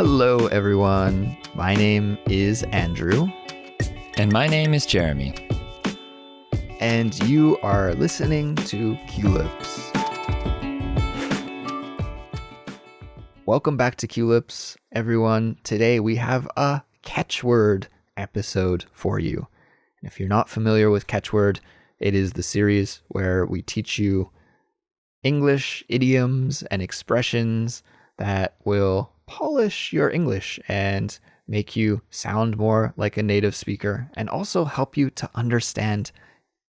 Hello, everyone. My name is Andrew. And my name is Jeremy. And you are listening to Culips. Welcome back to Culips, everyone. Today we have a catchword episode for you. And if you're not familiar with catchword, it is the series where we teach you English idioms and expressions that will polish your English and make you sound more like a native speaker, and also help you to understand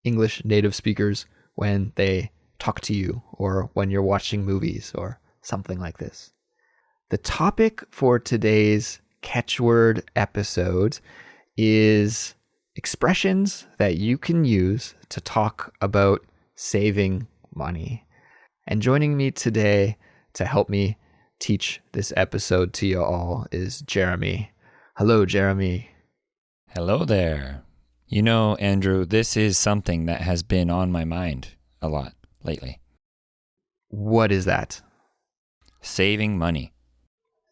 English native speakers when they talk to you or when you're watching movies or something like this. The topic for today's catchword episode is expressions that you can use to talk about saving money. And joining me today to help me teach this episode to you all is Jeremy. Hello, Jeremy. Hello there. You know, Andrew, this is something that has been on my mind a lot lately. What is that? Saving money.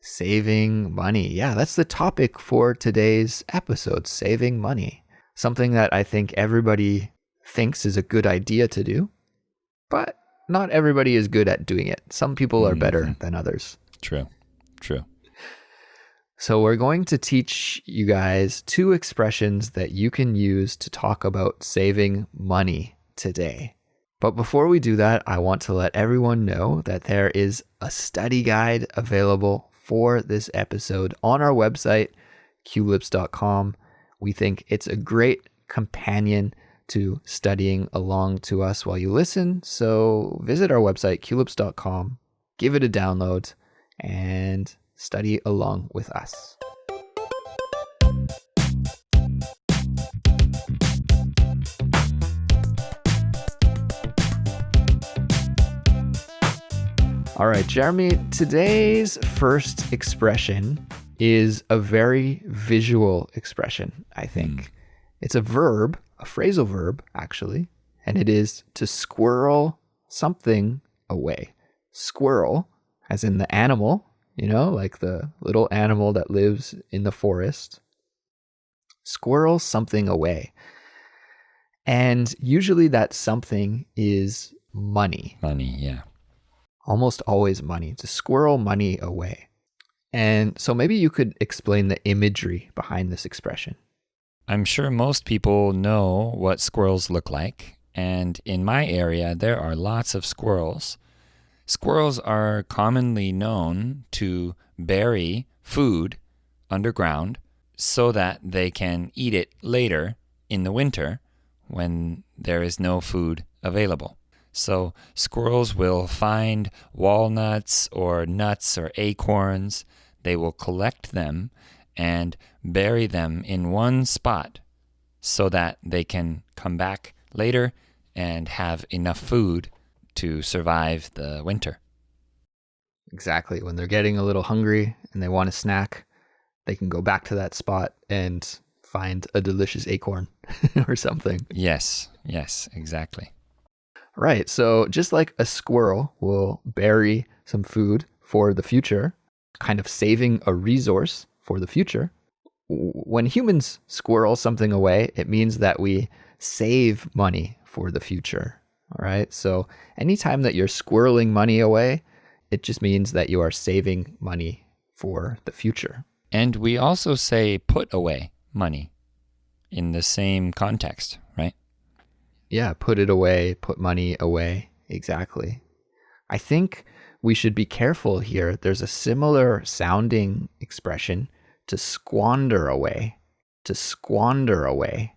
Saving money. Yeah, that's the topic for today's episode, saving money. Something that I think everybody thinks is a good idea to do, but not everybody is good at doing it. Some people are better than others. True. So we're going to teach you guys two expressions that you can use to talk about saving money today. But before we do that, I want to let everyone know that there is a study guide available for this episode on our website, culips.com. We think it's a great companion to studying along to us while you listen. So visit our website, culips.com, give it a download, and study along with us. All right, Jeremy, today's first expression is a very visual expression, I think. It's a verb, a phrasal verb, actually, and it is to squirrel something away. Squirrel, as in the animal, you know, like the little animal that lives in the forest. Squirrel something away. And usually that something is money. Money, yeah. Almost always money, to squirrel money away. And so maybe you could explain the imagery behind this expression. I'm sure most people know what squirrels look like, and in my area, there are lots of squirrels. Squirrels are commonly known to bury food underground so that they can eat it later in the winter when there is no food available. So squirrels will find walnuts or nuts or acorns. They will collect them and bury them in one spot so that they can come back later and have enough food to survive the winter. Exactly. When they're getting a little hungry and they want a snack, they can go back to that spot and find a delicious acorn or something. Yes, exactly. Right. So just like a squirrel will bury some food for the future, kind of saving a resource for the future, when humans squirrel something away, it means that we save money for the future. All right. So anytime that you're squirreling money away, it just means that you are saving money for the future. And we also say put away money in the same context, right? Yeah, put it away, put money away. Exactly. I think we should be careful here. There's a similar sounding expression to squander away. To squander away.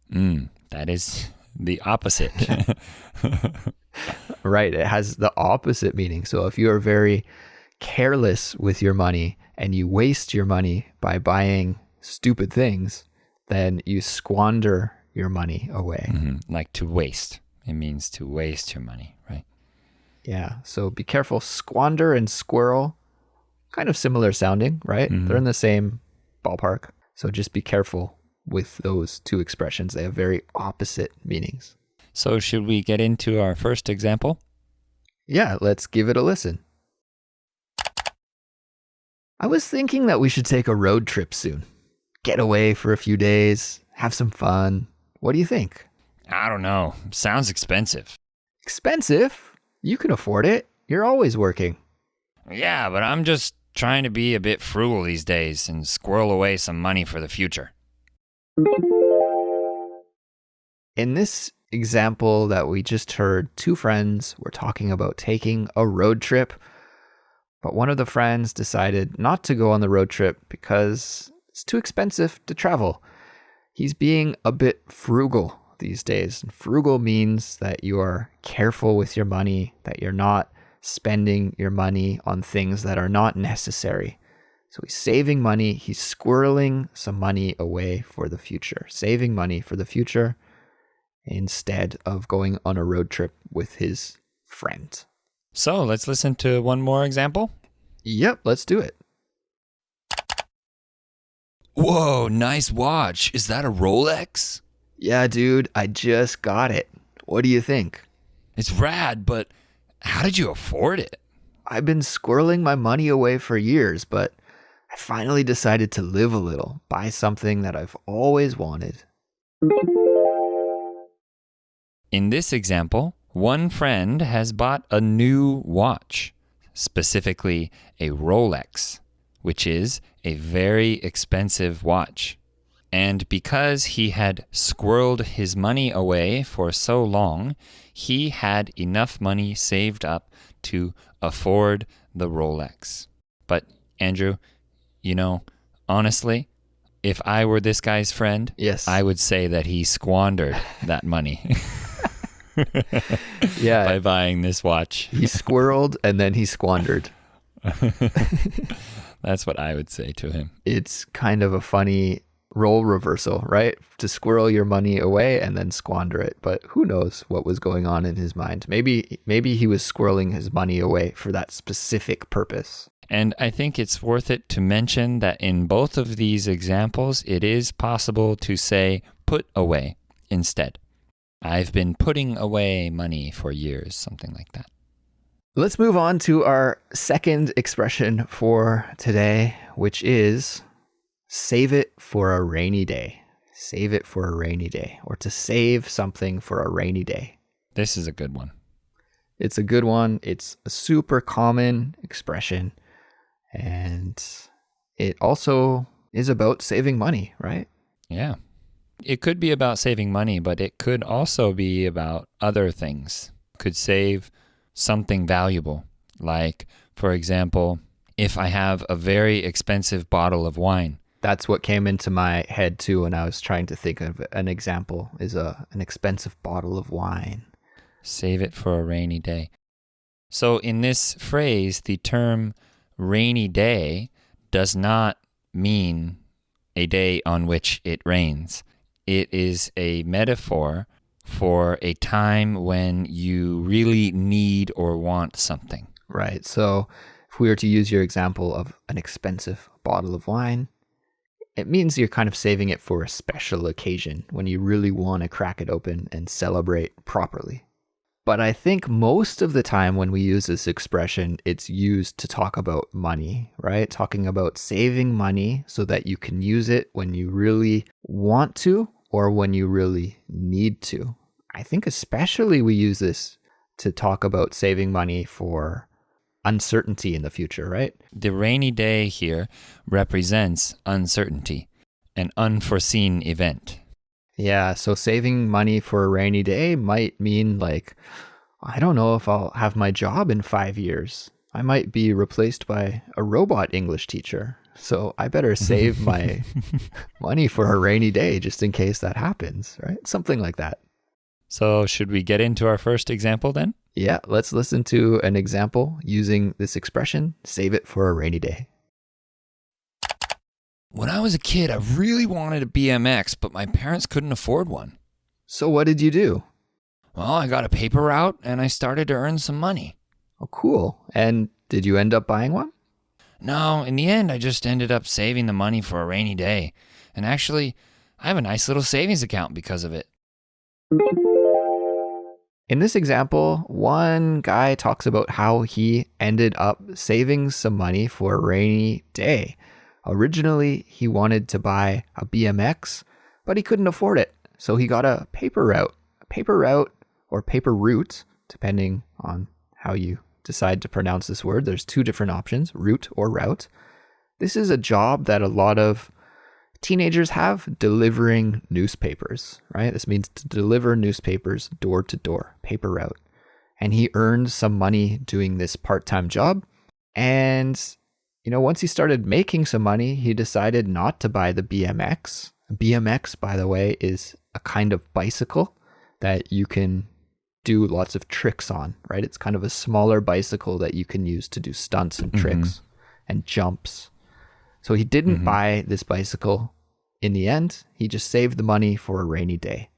That is the opposite. Right. It has the opposite meaning. So if you are very careless with your money and you waste your money by buying stupid things, then you squander your money away. Like to waste. It means to waste your money, right? Yeah. So be careful. Squander and squirrel, kind of similar sounding, right? They're in the same ballpark. So just be careful with those two expressions. They have very opposite meanings. So should we get into our first example? Yeah, let's give it a listen. I was thinking that we should take a road trip soon. Get away for a few days, have some fun. What do you think? I don't know. Sounds expensive. Expensive? You can afford it. You're always working. Yeah, but I'm just trying to be a bit frugal these days and squirrel away some money for the future. In this example that we just heard, two friends were talking about taking a road trip, but one of the friends decided not to go on the road trip because it's too expensive to travel. He's being a bit frugal these days. And frugal means that you are careful with your money, that you're not spending your money on things that are not necessary. So he's saving money, he's squirreling some money away for the future, saving money for the future instead of going on a road trip with his friend. So let's listen to one more example. Yep, let's do it. Whoa, nice watch. Is that a Rolex? Yeah, dude, I just got it. What do you think? It's rad, but how did you afford it? I've been squirreling my money away for years, but I finally decided to live a little, buy something that I've always wanted. In this example, one friend has bought a new watch, specifically a Rolex, which is a very expensive watch. And because he had squirreled his money away for so long, he had enough money saved up to afford the Rolex. But Andrew, honestly, if I were this guy's friend, Yes. I would say that he squandered that money. Yeah. By buying this watch. He squirreled and then he squandered. That's what I would say to him. It's kind of a funny role reversal, right? To squirrel your money away and then squander it. But who knows what was going on in his mind? Maybe he was squirreling his money away for that specific purpose. And I think it's worth it to mention that in both of these examples, it is possible to say put away instead. I've been putting away money for years, something like that. Let's move on to our second expression for today, which is save it for a rainy day. Save it for a rainy day, or to save something for a rainy day. This is a good one. It's a good one. It's a super common expression, and it also is about saving money, right? Yeah. It could be about saving money, but it could also be about other things. Could save something valuable. Like, for example, if I have a very expensive bottle of wine. That's what came into my head too when I was trying to think of an example, is an expensive bottle of wine. Save it for a rainy day. So in this phrase, the term rainy day does not mean a day on which it rains. It is a metaphor for a time when you really need or want something. Right. So if we were to use your example of an expensive bottle of wine, it means you're kind of saving it for a special occasion when you really want to crack it open and celebrate properly. But I think most of the time when we use this expression, it's used to talk about money, right? Talking about saving money so that you can use it when you really want to or when you really need to. I think especially we use this to talk about saving money for uncertainty in the future, right? The rainy day here represents uncertainty, an unforeseen event. Yeah, so saving money for a rainy day might mean like, I don't know if I'll have my job in 5 years. I might be replaced by a robot English teacher. So I better save my money for a rainy day just in case that happens, right? Something like that. So should we get into our first example then? Yeah, let's listen to an example using this expression, save it for a rainy day. When I was a kid, I really wanted a BMX, but my parents couldn't afford one. So what did you do? Well, I got a paper route and I started to earn some money. Oh, cool. And did you end up buying one? No, in the end, I just ended up saving the money for a rainy day. And actually, I have a nice little savings account because of it. In this example, one guy talks about how he ended up saving some money for a rainy day. Originally, he wanted to buy a BMX, but he couldn't afford it. So he got a paper route. A paper route or paper route, depending on how you decide to pronounce this word. There's two different options, route or route. This is a job that a lot of teenagers have, delivering newspapers, right? This means to deliver newspapers door to door, paper route. And he earned some money doing this part-time job. And, once he started making some money, he decided not to buy the BMX. BMX, by the way, is a kind of bicycle that you can do lots of tricks on, right? It's kind of a smaller bicycle that you can use to do stunts and tricks and jumps. So he didn't buy this bicycle in the end. He just saved the money for a rainy day.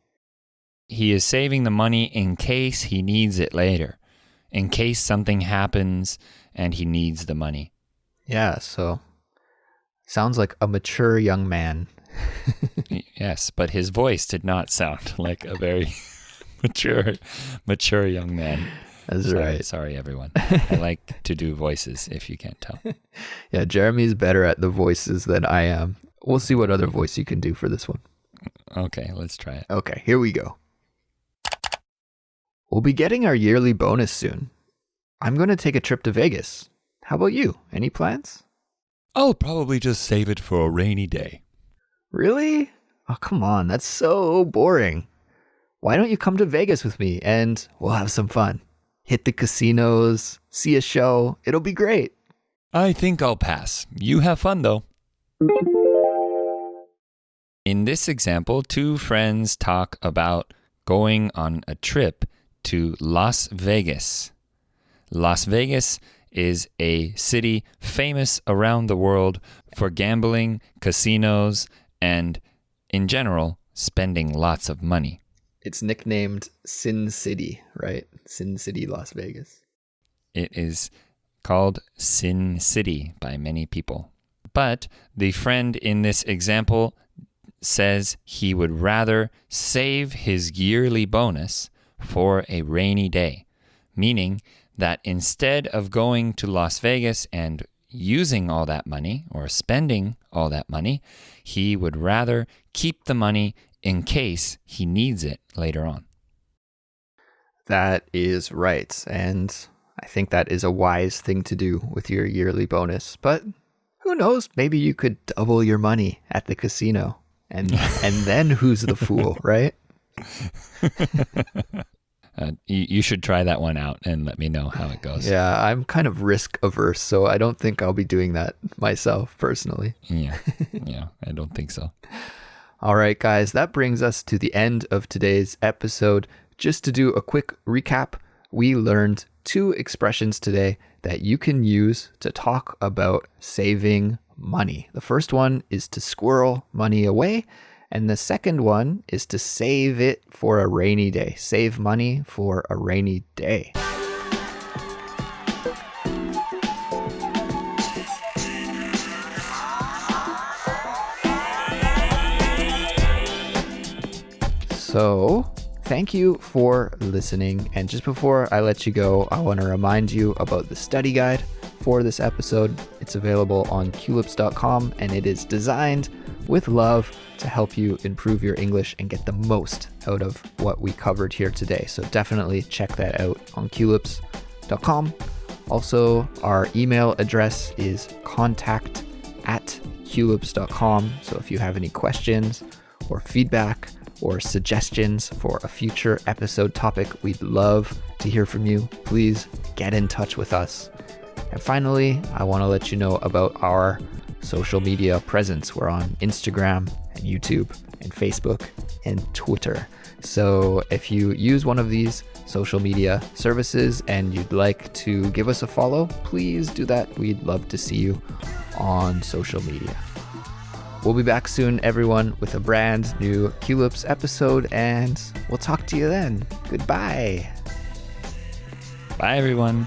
He is saving the money in case he needs it later, in case something happens and he needs the money. Yeah, so sounds like a mature young man. Yes, but his voice did not sound like a very mature young man. That's right. Sorry, everyone. I like to do voices, if you can't tell. Yeah, Jeremy's better at the voices than I am. We'll see what other voice you can do for this one. Okay, let's try it. Okay, here we go. We'll be getting our yearly bonus soon. I'm going to take a trip to Vegas. How about you? Any plans? I'll probably just save it for a rainy day. Really? Oh, come on. That's so boring. Why don't you come to Vegas with me and we'll have some fun? Hit the casinos, see a show. It'll be great. I think I'll pass. You have fun, though. In this example, two friends talk about going on a trip to Las Vegas. Las Vegas is a city famous around the world for gambling, casinos, and, in general, spending lots of money. It's nicknamed Sin City, right? Sin City, Las Vegas. It is called Sin City by many people. But the friend in this example says he would rather save his yearly bonus for a rainy day, meaning that instead of going to Las Vegas and using all that money or spending all that money, he would rather keep the money in case he needs it later on. That is right. And I think that is a wise thing to do with your yearly bonus. But who knows? Maybe you could double your money at the casino. And then who's the fool, right? You should try that one out and let me know how it goes. Yeah, I'm kind of risk averse, so I don't think I'll be doing that myself personally. Yeah, I don't think so. All right, guys, that brings us to the end of today's episode. Just to do a quick recap, we learned two expressions today that you can use to talk about saving money. The first one is to squirrel money away, and the second one is to save it for a rainy day. Save money for a rainy day. So, thank you for listening. And just before I let you go, I want to remind you about the study guide for this episode. It's available on Culips.com, and it is designed with love to help you improve your English and get the most out of what we covered here today. So definitely check that out on Culips.com. Also, our email address is contact@culips.com. So if you have any questions or feedback or suggestions for a future episode topic, we'd love to hear from you. Please get in touch with us. And finally, I want to let you know about our social media presence. We're on Instagram and YouTube and Facebook and Twitter. So if you use one of these social media services and you'd like to give us a follow, please do that. We'd love to see you on social media. We'll be back soon, everyone, with a brand new Culips episode, and we'll talk to you then. Goodbye. Bye, everyone.